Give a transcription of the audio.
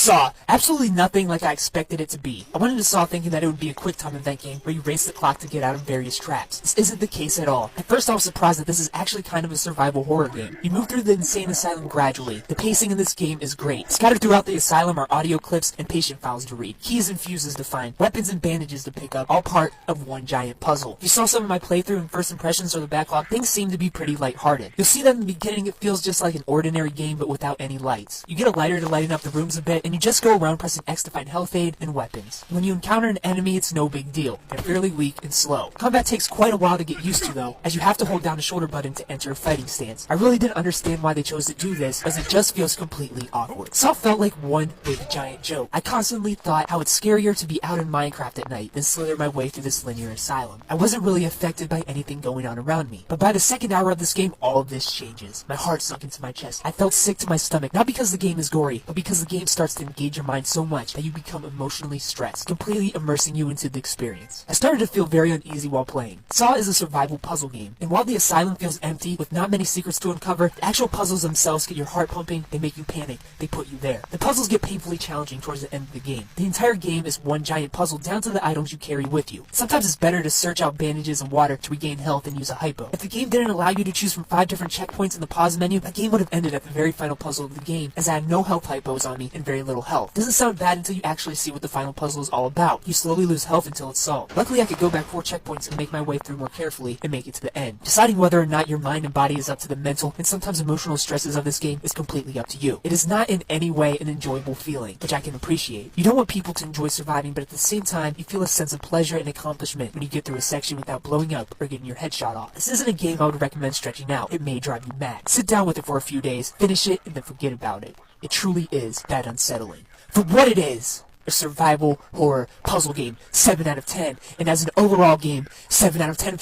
Saw. Absolutely nothing like I expected it to be. I went into Saw thinking that it would be a quick time event game where you race the clock to get out of various traps. This isn't the case at all. At first I was surprised that this is actually kind of a survival horror game. You move through the insane asylum gradually. The pacing in this game is great. Scattered throughout the asylum are audio clips and patient files to read, keys and fuses to find, weapons and bandages to pick up, all part of one giant puzzle. If you saw some of my playthrough and first impressions or the backlog, things seem to be pretty lighthearted. You'll see that in the beginning it feels just like an ordinary game but without any lights. You get a lighter to lighten up the rooms a bit, and you just go around pressing X to find health aid and weapons. When you encounter an enemy, it's no big deal. They're fairly weak and slow. Combat takes quite a while to get used to though, as you have to hold down the shoulder button to enter a fighting stance. I really didn't understand why they chose to do this, as it just feels completely awkward. Saw felt like one big giant joke. I constantly thought how it's scarier to be out in Minecraft at night than slither my way through this linear asylum. I wasn't really affected by anything going on around me, but by the second hour of this game, all of this changes. My heart sunk into my chest. I felt sick to my stomach, not because the game is gory, but because the game starts to engage your mind so much that you become emotionally stressed, completely immersing you into the experience. I started to feel very uneasy while playing. Saw is a survival puzzle game, and while the asylum feels empty with not many secrets to uncover, the actual puzzles themselves get your heart pumping, they make you panic, they put you there. The puzzles get painfully challenging towards the end of the game. The entire game is one giant puzzle down to the items you carry with you. Sometimes it's better to search out bandages and water to regain health and use a hypo. If the game didn't allow you to choose from 5 different checkpoints in the pause menu, that game would have ended at the very final puzzle of the game, as I had no health hypos on me and very little health. Doesn't sound bad until you actually see what the final puzzle is all about. You slowly lose health until it's solved. Luckily I could go back 4 checkpoints and make my way through more carefully and make it to the end. Deciding whether or not your mind and body is up to the mental and sometimes emotional stresses of this game is completely up to you. It is not in any way an enjoyable feeling, which I can appreciate. You don't want people to enjoy surviving, but at the same time, you feel a sense of pleasure and accomplishment when you get through a section without blowing up or getting your head shot off. This isn't a game I would recommend stretching out. It may drive you mad. Sit down with it for a few days, finish it, and then forget about it. It truly is that unsettling. For what it is, a survival horror puzzle game, 7 out of 10. And as an overall game, 7 out of 10.